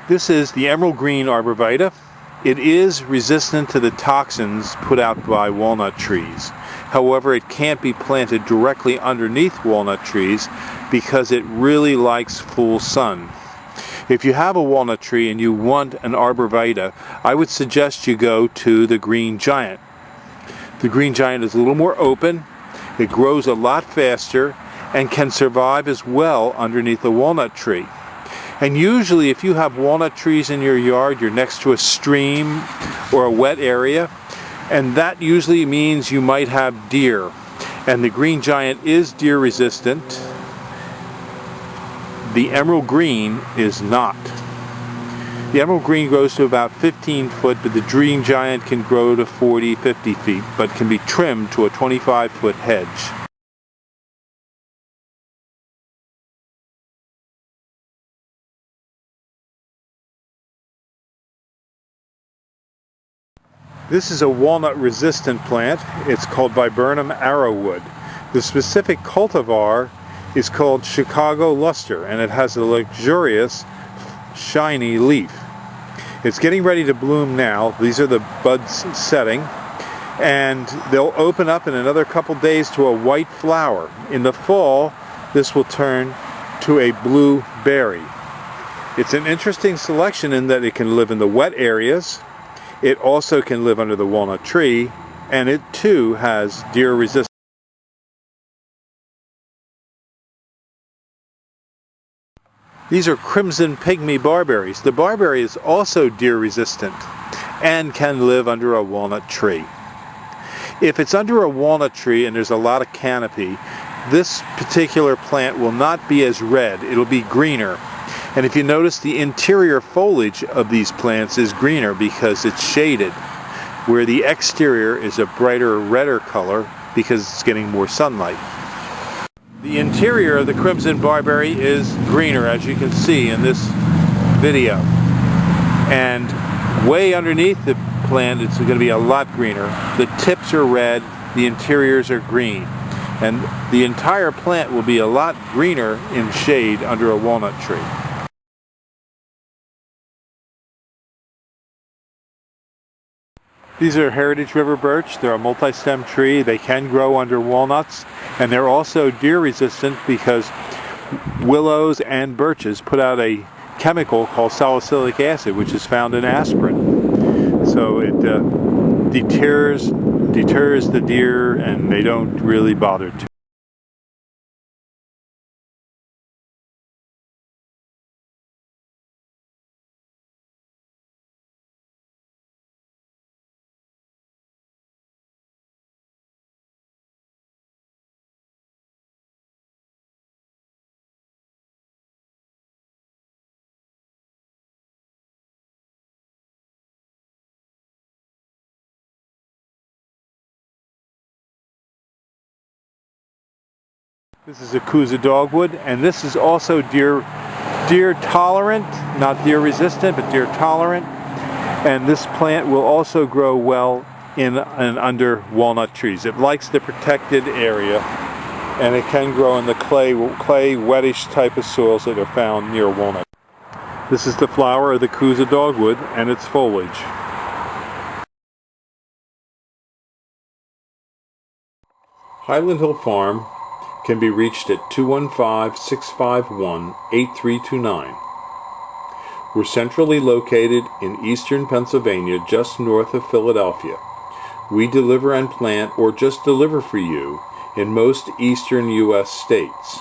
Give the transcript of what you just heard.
This is the emerald green arborvitae. It is resistant to the toxins put out by walnut trees. However, it can't be planted directly underneath walnut trees because it really likes full sun. If you have a walnut tree and you want an arborvitae, I would suggest you go to the green giant. The green giant is a little more open, it grows a lot faster, and can survive as well underneath a walnut tree. And usually if you have walnut trees in your yard, you're next to a stream or a wet area, and that usually means you might have deer. And the green giant is deer resistant. The emerald green is not. The emerald green grows to about 15 foot, but the green giant can grow to 40, 50 feet, but can be trimmed to a 25-foot hedge. This is a walnut-resistant plant. It's called Viburnum arrowwood. The specific cultivar is called Chicago luster, and it has a luxurious, shiny leaf. It's getting ready to bloom now. These are the buds setting, and they'll open up in another couple days to a white flower. In the fall, this will turn to a blue berry. It's an interesting selection in that it can live in the wet areas. It also can live under the walnut tree, and it too has deer resistance. These are crimson pygmy barberries. The barberry is also deer resistant and can live under a walnut tree. If it's under a walnut tree and there's a lot of canopy, this particular plant will not be as red, it'll be greener. And if you notice, the interior foliage of these plants is greener because it's shaded, where the exterior is a brighter redder color because it's getting more sunlight. The interior of the crimson barberry is greener, as you can see in this video. And way underneath the plant it's going to be a lot greener. The tips are red, the interiors are green. And the entire plant will be a lot greener in shade under a walnut tree. These are heritage river birch. They're a multi-stem tree. They can grow under walnuts, and they're also deer resistant because willows and birches put out a chemical called salicylic acid, which is found in aspirin. So it deters the deer, and they don't really bother to. This is a Akusa dogwood, and this is also deer tolerant, not deer resistant, but deer tolerant. And this plant will also grow well in and under walnut trees. It likes the protected area, and it can grow in the clay wettish type of soils that are found near walnut. This is the flower of the Akusa dogwood and its foliage. Highland Hill Farm can be reached at 215-651-8329. We're centrally located in eastern Pennsylvania, just north of Philadelphia. We deliver and plant or just deliver for you in most eastern U.S. states.